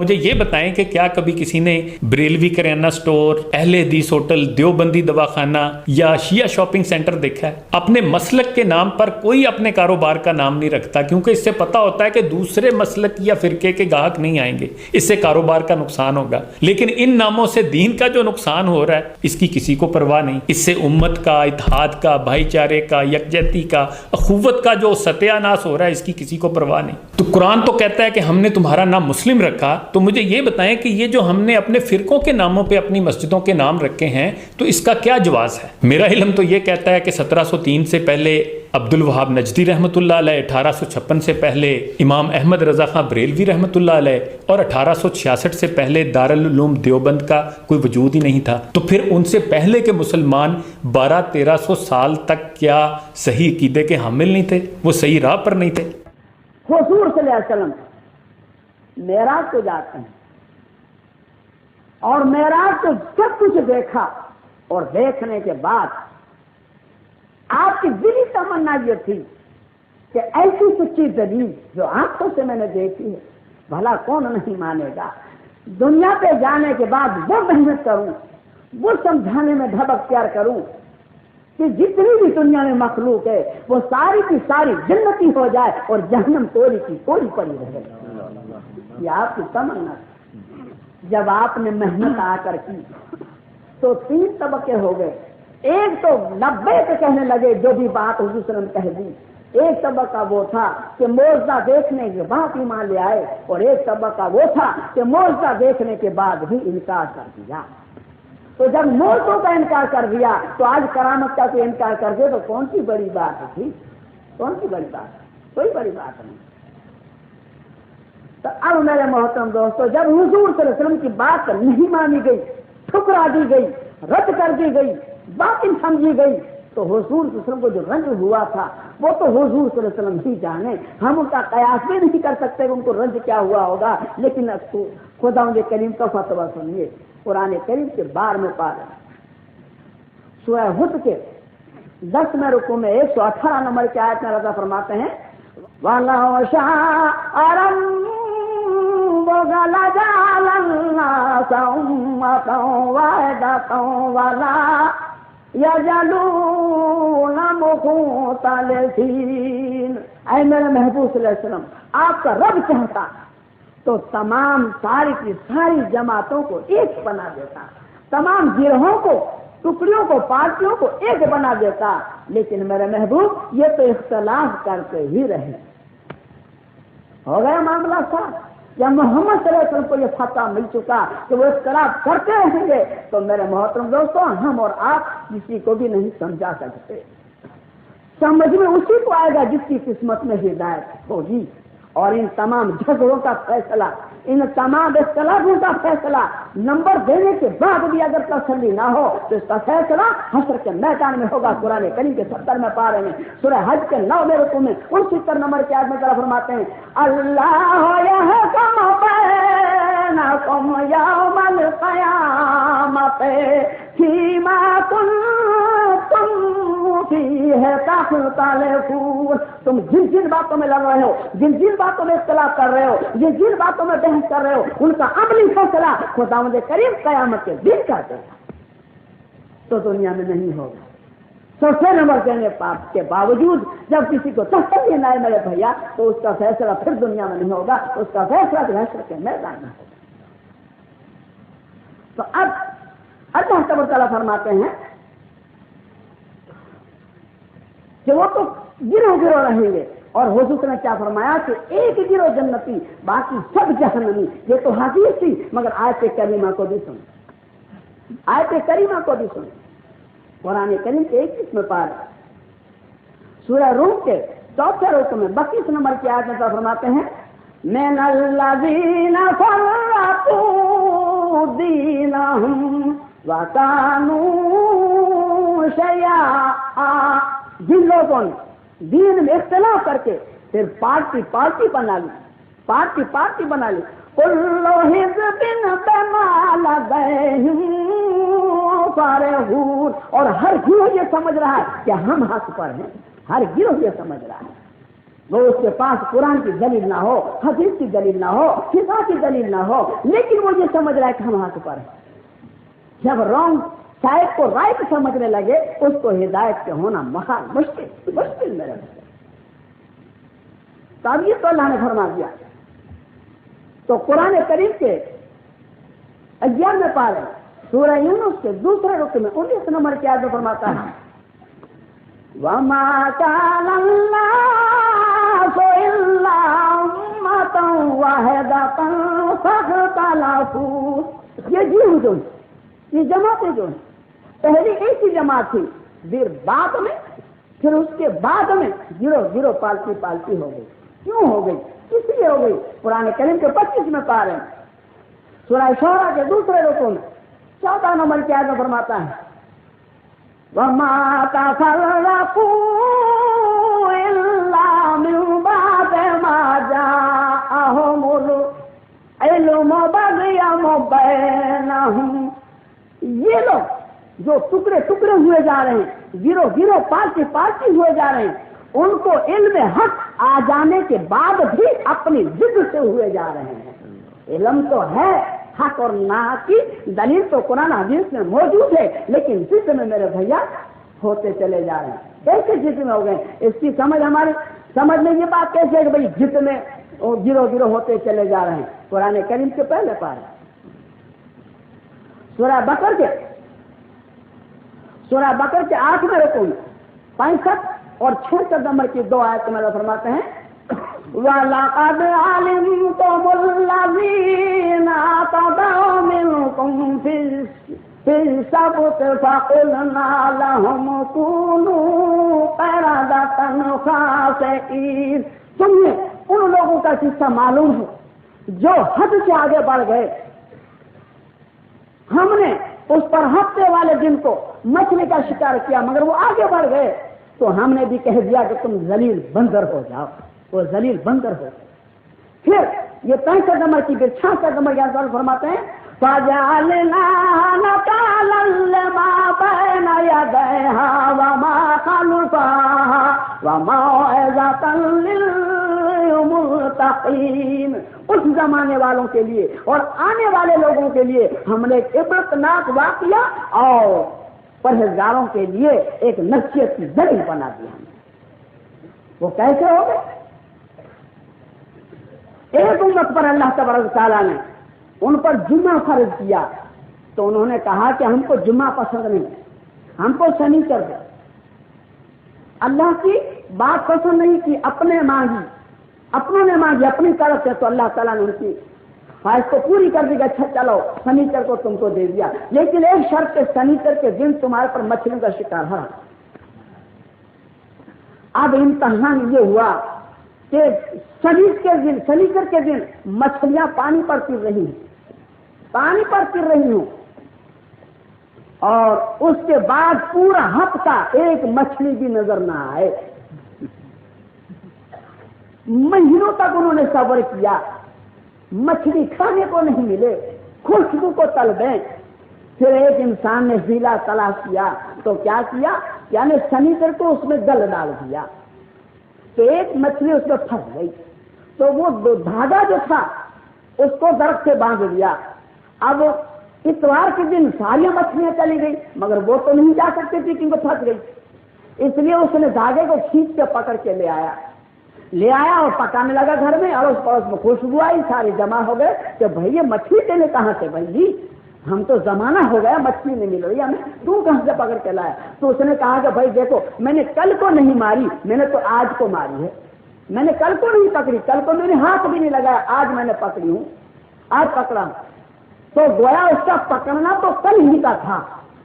مجھے یہ بتائیں کہ کیا کبھی کسی نے بریلوی کریانہ سٹور، اہل حدیث ہوٹل، دیوبندی دواخانہ یا شیعہ شاپنگ سینٹر دیکھا ہے؟ اپنے مسلک کے نام پر کوئی اپنے کاروبار کا نام نہیں رکھتا، کیونکہ اس سے پتا ہوتا ہے کہ دوسرے مسلک یا فرقے کے گاہک نہیں آئیں گے، اس سے کاروبار کا نقصان ہوگا۔ لیکن ان ناموں سے دین کا جو نقصان ہو رہا ہے اس کی کسی کو پرواہ نہیں۔ اس سے امت کا، اتحاد کا، بھائی چارے کا، یکجہتی کا، اخوت کا جو ستیہ ناش ہو رہا ہے اس کی کسی کو پرواہ نہیں۔ تو قرآن تو کہتا ہے کہ ہم نے تمہارا نام مسلم رکھا، تو مجھے یہ بتائیں کہ یہ جو ہم نے اپنے فرقوں کے ناموں پہ اپنی مسجدوں کے نام رکھے ہیں تو اس کا کیا جواز ہے؟ میرا علم تو یہ کہتا ہے کہ 1703 سے پہلے عبد الوہاب نجدی رحمۃ اللہ علیہ، 1856 سے پہلے امام احمد رضا خان بریلوی رحمۃ اللہ علیہ اور 1866 سے پہلے دارالعلوم دیوبند کا کوئی وجود ہی نہیں تھا۔ تو پھر ان سے پہلے کے مسلمان 1200-1300 سال تک کیا صحیح عقیدے کے حامل نہیں تھے؟ وہ صحیح راہ پر نہیں تھے؟ حضور صلی اللہ علیہ وسلم معراج کو جاتے ہیں اور معراج کو سب کچھ دیکھا، اور دیکھنے کے بعد آپ کی دلی تمنا یہ تھی کہ ایسی سچی دلیل جو آنکھوں سے میں نے دیکھی ہے بھلا کون نہیں مانے گا۔ دنیا پہ جانے کے بعد وہ محنت کروں، وہ سمجھانے میں ڈھب اختیار کروں کہ جتنی بھی دنیا میں مخلوق ہے وہ ساری کی ساری جنتی ہو جائے اور جہنم توری کی توری پڑی رہے۔ یہ آپ کی تمنا تھی۔ جب آپ نے محنت آ کر کی تو 3 طبقے ہو گئے۔ ایک تو لبیک کہنے لگے جو بھی بات حضور صلی اللہ علیہ وسلم کہہ دی، ایک طبقہ وہ تھا کہ معجزہ دیکھنے کے بعد ایمان لے آئے، اور ایک طبقہ وہ تھا کہ معجزہ دیکھنے کے بعد بھی انکار کر دیا۔ تو جب معجزوں کا انکار کر دیا تو آج کرامت کا کوئی انکار کر دے تو کون سی بڑی بات تھی؟ کون سی بڑی بات؟ کوئی بڑی بات نہیں۔ تو اب میرے محترم دوستو، جب حضور صلی اللہ علیہ وسلم کی بات نہیں مانی گئی، ٹھکرا دی گئی، رد کر دی گئی، باطل سمجھی گئی، تو حضور صلی اللہ علیہ وسلم کو جو رنج ہوا تھا وہ تو حضور صلی اللہ علیہ وسلم ہی جانے، ہم ان کا قیاس بھی نہیں کر سکتے کہ ان کو رنج کیا ہوا ہوگا۔ لیکن خداوند کریم کا فتویٰ سنیے، قرآن کریم کے 12ویں پارے سورہ حد کے 10ویں رکوع میں 118 نمبر کی آیت میں رضا فرماتے ہیں وَلَوْ شَاءَ رَبُّكَ لَجَعَلَ النَّاسَ أُمَّةً وَاحِدَةً وَلَا يَزَالُونَ مُخْتَلِفِينَ۔ اے میرے محبوب صلی اللہ علیہ وسلم، آپ کا رب چاہتا تو تمام ساری کی ساری جماعتوں کو ایک بنا دیتا، تمام گروہوں کو، ٹکڑیوں کو، پارٹیوں کو ایک بنا دیتا، لیکن میرے محبوب یہ تو اختلاف کرتے ہی رہے۔ ہو گیا معاملہ صاحب؟ یا محمد صلی اللہ علیہ وسلم کو یہ فتح مل چکا کہ وہ اختلاف کرتے رہیں گے، تو میرے محترم دوستوں ہم اور آپ کسی کو بھی نہیں سمجھا سکتے۔ سمجھ میں اسی کو آئے گا جس کی قسمت میں ہدایت ہوگی، اور ان تمام جھگڑوں کا فیصلہ، ان تمام اختلافوں کا فیصلہ نمبر دینے کے بعد بھی اگر تسلی نہ ہو تو اس کا فیصلہ حشر کے میدان میں ہوگا۔ قرآن کریم کے 70ویں پارے میں سورہ حج کے 9ویں رکوع میں 69 نمبر کی آیت میں ذرا فرماتے ہیں اللہ یحکم بینکم یوم القیامۃ فیما کنتم فیہ تختلفون۔ تم جن جن باتوں میں لڑ رہے ہو، جن جن باتوں میں اختلاف کر رہے ہو، جن جن باتوں میں بحث کر رہے ہو، ان کا عملی فیصلہ خداوند کریم قیامت کے دن کر دے گا، تو دنیا میں نہیں ہوگا۔ 100 نمبر دینے کے باوجود جب کسی کو تسلی نہ آئے میرے بھیا تو اس کا فیصلہ پھر دنیا میں نہیں ہوگا، اس کا فیصلہ حشر کے میدان میں ہوگا۔ تو اب اللہ تبارک و تعالیٰ فرماتے ہیں کہ وہ تو گروہ گروہ رہیں گے، اور حضور نے کیا فرمایا کہ ایک گروہ جنتی باقی سب جہنمی۔ یہ تو حدیث تھی، مگر آیت کریمہ کو بھی سنیں، آیت کریمہ کو بھی سنیں۔ قرآن کریم کے 21 میں پارہ سورہ روم کے 4 رکوع میں 32 نمبر کی آیت میں فرماتے ہیں مِنَ الَّذِينَ فَرَّقُوا دِينَهُمْ وَكَانُوا شِيَعًا۔ جن لوگوں نے دین میں اختلاف کر کے پھر پارٹی بنا لی، پارٹی بنا لی، كُلُّ حِزْبٍ بِمَا لَدَيْهِمْ فَارِغُونَ، اور ہر گروہ یہ سمجھ رہا ہے کہ ہم حق پر ہیں، ہر گروہ یہ سمجھ رہا ہے۔ وہ اس کے پاس قرآن کی دلیل نہ ہو، حدیث کی دلیل نہ ہو، فقہ کی دلیل نہ ہو، لیکن وہ یہ سمجھ رہا ہے کہ ہم حق پر ہیں۔ جب رانگ سائڈ کو رائٹ سمجھنے لگے اس کو ہدایت کے ہونا محال، مشکل میرے بھائی۔ تو اب یہ تو اللہ نے فرما دیا۔ تو قرآن کریم کے 11 پارے سورہ یونس کے دوسرے رکن میں 19 نمبر کی آیت میں فرماتا ہے وَمَا كَانَ النَّاسُ إِلَّا أُمَّةً وَاحِدَةً فَاخْتَلَفُوا۔ یہ جو یہ جماعتیں جو ہیں پہلی ایک ہی جماعت تھی، پھر بعد میں پھر اس کے بعد میں گروہ پالتی ہو گئی۔ کیوں ہو گئی؟ کس لیے ہو گئی؟ قرآن کریم کے 25 میں پارے ہیں سورہ شورى کے دوسرے رکن میں 14 نمبر کی آیت میں فرماتا ہے وَمَا تَفَرَّقُوا إِلَّا مِن بَعْدِ مَا جَاءَهُمُ الْعِلْمُ بَغْيًا بَيْنَهُمْ۔ یہ لوگ جو ٹکڑے ہوئے جا رہے ہیں، گروہ پارٹی ہوئے جا رہے ہیں، ان کو علم حق آ جانے کے بعد بھی اپنی ضد سے ہوئے جا رہے ہیں۔ علم تو ہے، حق اور نہ کی دلیل تو قرآن حدیث میں موجود ہے، لیکن ضد میں میرے بھیا ہوتے چلے جا رہے ہیں۔ کیسے ضد میں ہو گئے؟ اس کی ہماری سمجھ میں یہ بات کیسے ہے کہ بھائی ضد میں گروہ ہوتے چلے جا رہے ہیں؟ قرآن کریم کے پہلے پارے سورہ بقر کے 8ویں رکن 65 اور 66 نمبر کی 2 آیت میں فرماتے ہیں وَلَقَدْ عَلِمْتُمُ الَّذِينَ اعْتَدَوْا مِنكُمْ فِي السَّبْتِ فَقُلْنَا لَهُمْ كُونُوا قِرَدَةً خَاسِئِينَ۔ تمہیں ان لوگوں کا قصہ معلوم ہے جو حد سے آگے بڑھ گئے۔ ہم نے اس پر ہفتے والے دن کو مچھلی کا شکار کیا مگر وہ آگے بڑھ گئے تو ہم نے بھی کہہ دیا کہ تم ذلیل بندر ہو جاؤ، وہ ذلیل بندر ہو۔ پھر یہ 65 نمبر کی 66 نمبر کی آیت فرماتے ہیں فَجَعَلْنَا نَكَالًا لِمَا بَيْنَ يَدَيْهَا وَمَا خَلْفَهَا وَمَوْعِظَةً لِلْمُتَّقِينَ۔ اس زمانے والوں کے لیے اور آنے والے لوگوں کے لیے ہم نے ایک عبرتناک واقعہ اور پرہیزگاروں کے لیے ایک نصیحت کی دلیل بنا دی ہم نے۔ وہ کیسے ہو گئے؟ ایک امت پر اللہ تبارک تعالیٰ نے ان پر جمعہ فرض کیا تو انہوں نے کہا کہ ہم کو جمعہ پسند نہیں، ہم کو شنیچر دے۔ اللہ کی بات پسند نہیں کی، اپنوں نے مانگی اپنی طرف سے، تو اللہ تعالیٰ نے ان کی خواہش کو پوری کر دی کہ اچھا چلو شنیچر کو تم کو دے دیا، لیکن ایک شرط کے شنیچر کے دن تمہارے پر مچھلیوں کا شکار ہے۔ اب امتحان یہ ہوا کہ شنیچر کے دن مچھلیاں پانی پر گر رہی ہوں اور اس کے بعد پورا ہفتہ ایک مچھلی بھی نظر نہ آئے۔ مہینوں تک انہوں نے صبر کیا، مچھلی کھانے کو نہیں ملے، خوشبو کو طلبیں۔ پھر ایک انسان نے ہیلا تلاش کیا تو کیا کیا، یعنی شنیچر کو اس میں گل ڈال دیا تو ایک مچھلی اس میں پھنس گئی، تو وہ دھاگا جو تھا اس کو درخت سے باندھ دیا۔ اب اتوار کے دن ساری مچھلیاں چلی گئی مگر وہ تو نہیں جا سکتی تھی کیونکہ پھنس گئی، اس لیے اس نے دھاگے کو کھینچ کے پکڑ کے لے آیا اور پکانے لگا گھر میں، اور اس پڑوس میں خوشبو آئی، سارے جمع ہو گئے کہ بھائی یہ مچھلی تینے کہاں سے؟ بھائی جی ہم تو زمانہ ہو گیا مچھلی نہیں مل رہی ہمیں، تو کہاں سے پکڑ کے لایا؟ تو اس نے کہا کہ بھائی دیکھو میں نے کل کو نہیں ماری، میں نے تو آج کو ماری ہے، میں نے کل کو نہیں پکڑی، کل کو میں نے ہاتھ بھی نہیں لگایا، آج میں نے پکڑی ہوں، آج پکڑا ہوں۔ تو گویا اس کا پکڑنا تو کل ہی کا تھا،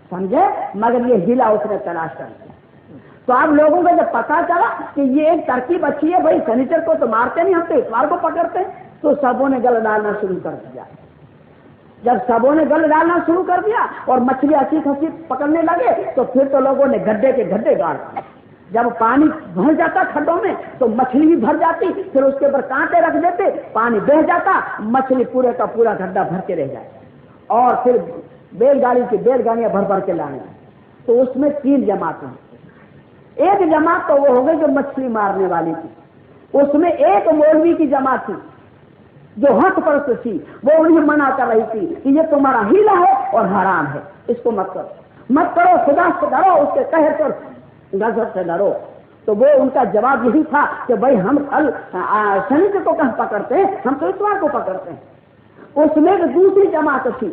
سمجھے، مگر یہ ہلا اس نے تلاش کر دیا۔ تو آپ لوگوں کو جب پتا چلا کہ یہ ایک ترکیب اچھی ہے، بھائی شنیچر کو تو مارتے نہیں، ہم تو اتوار کو پکڑتے ہیں، تو سبوں نے گل ڈالنا شروع کر دیا۔ جب سبوں نے گل ڈالنا شروع کر دیا اور مچھلی اچھی خاصی پکڑنے لگے تو پھر تو لوگوں نے گڈھے کے گڈھے گاڑ دیے۔ جب پانی بھر جاتا کھڈوں میں تو مچھلی بھی بھر جاتی، پھر اس کے اوپر کانٹے رکھ دیتے، پانی بہہ جاتا، مچھلی پورے کا پورا گڈھا بھر کے رہ جائے، اور پھر بیل گاڑیاں بھر کے لانے۔ تو اس میں 3 جماعتیں، ایک جماعت تو وہ ہو گئی جو مچھلی مارنے والی تھی، اس میں ایک مولوی کی جماعت تھی جو حق پرست تھی، وہ انہیں منع کر رہی تھی کہ یہ تمہارا ہیلا ہے اور حرام ہے، اس کو مت کرو، مت کرو، خدا سے ڈرو، اس کے قہر پر غضب سے ڈرو۔ تو وہ ان کا جواب یہی تھا کہ بھائی ہم کل شنی کو کہاں پکڑتے ہیں، ہم تو اتوار کو پکڑتے ہیں۔ اس میں ایک دوسری جماعت تھی،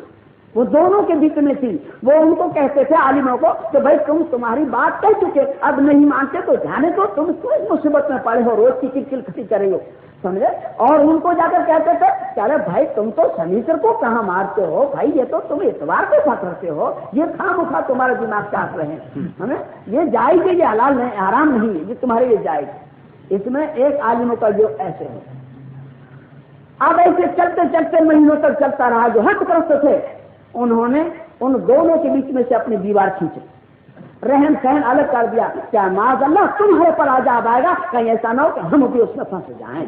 وہ دونوں کے بیچ میں تھی، وہ ان کو کہتے تھے عالموں کو کہ بھائی تمہاری بات کہہ چکے، اب نہیں مانتے تو جانے دو، تم کوئی مصیبت میں پڑے ہو، روز کی کل کھٹی کرے ہو، سمجھے؟ اور ان کو جا کر کہتے تھے کہ ارے بھائی تم تو شنیچر کو کہاں مارتے ہو بھائی، یہ تو تم اتوار کو پکڑتے ہو، یہ خواہ تمہارے دماغ چاٹ رہے ہیں، ہمیں یہ جائز ہے، یہ حلال نہیں، حرام نہیں ہے، یہ تمہارے لیے جائز ہے۔ اس میں ایک عالموں کا جو ایسے ہے، اب ایسے چلتے چلتے مہینوں تک چلتا رہا، جو حق پرست تھے انہوں نے ان دونوں کے بیچ میں سے اپنی دیوار کھینچی، رہن سہن الگ کر دیا، کیا معاذ اللہ تمہارے پر عذاب آئے گا، کہیں ایسا نہ ہو کہ ہم بھی اس میں پھنس جائیں۔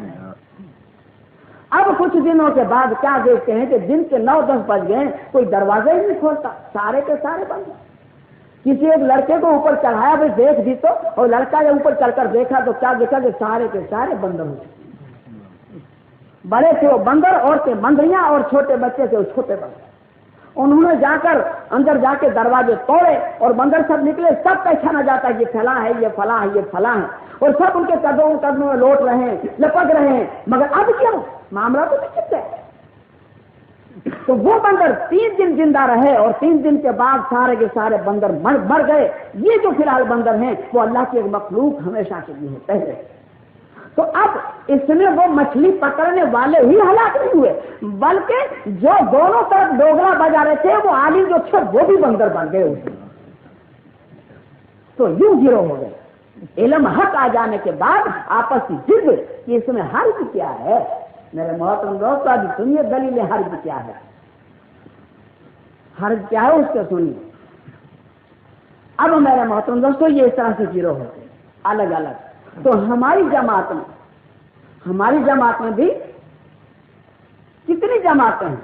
اب کچھ دنوں کے بعد کیا دیکھتے ہیں کہ دن کے 9-10 بج گئے، کوئی دروازے ہی نہیں کھولتا، سارے کے سارے بند۔ کسی ایک لڑکے کو اوپر چڑھایا، بھائی دیکھ بھی تو، اور لڑکا جب اوپر چڑھ کر دیکھا تو کیا دیکھا کہ سارے کے سارے بندر ہو چکے، بڑے تھے وہ بندر، عورتیں بندریاں، اور چھوٹے بچے تھے وہ چھوٹے بندر۔ انہوں نے جا کر اندر جا کے دروازے توڑے اور بندر سب نکلے، سب پہچانا جاتا ہے یہ فلاں ہے، یہ فلاں ہے، یہ فلاں ہے، اور سب ان کے قدموں میں لوٹ رہے ہیں، لپک رہے ہیں، مگر اب کیا معاملہ تو نہیں چکے۔ تو وہ بندر 3 دن زندہ رہے، اور 3 دن کے بعد سارے کے سارے بندر مر گئے۔ یہ جو فی الحال بندر ہیں وہ اللہ کی ایک مخلوق ہمیشہ کے لیے ہے پہلے۔ تو اب اس میں وہ مچھلی پکڑنے والے ہی ہلاک نہیں ہوئے، بلکہ جو دونوں طرف ڈوگرا بجا رہے تھے وہ عالم جو تھے وہ بھی بندر بن گئے اس میں۔ تو یوں گروہ ہو گئے۔ علم حق آ جانے کے بعد آپس کی ضد کہ اس میں حرج کیا ہے، میرے محترم دوست ابھی سنیے دلیل حرج کیا ہے، حرج کیا ہے اس کو سنیے۔ اب میرے محترم دوستو یہ اس طرح سے گروہ ہوتے الگ الگ۔ تو ہماری جماعت میں بھی کتنی جماعتیں ہیں؟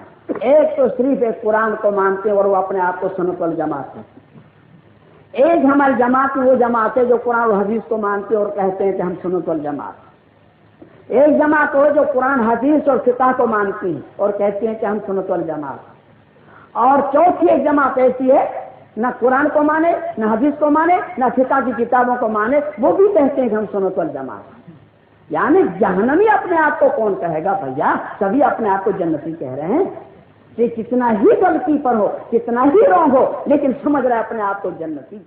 ایک تو صرف ایک قرآن کو مانتے اور وہ اپنے آپ کو سنت والجماعت کہتے ہیں۔ ایک ہماری جماعت میں وہ جماعت ہے جو قرآن اور حدیث کو مانتے اور کہتے ہیں کہ ہم سنت والجماعت۔ ایک جماعت وہ جو قرآن حدیث اور فقہ کو مانتی ہیں اور کہتے ہیں کہ ہم سنت والجماعت۔ اور چوتھی ایک جماعت ایسی ہے نہ قرآن کو مانے، نہ حدیث کو مانے، نہ فقہ کی کتابوں کو مانے، وہ بھی کہتے ہیں کہ ہم سنت والجماعت۔ یعنی جہنمی اپنے آپ کو کون کہے گا بھیا، سبھی اپنے آپ کو جنتی کہہ رہے ہیں کہ کتنا ہی غلطی پر ہو، کتنا ہی رونگ ہو، لیکن سمجھ رہے اپنے آپ کو جنتی۔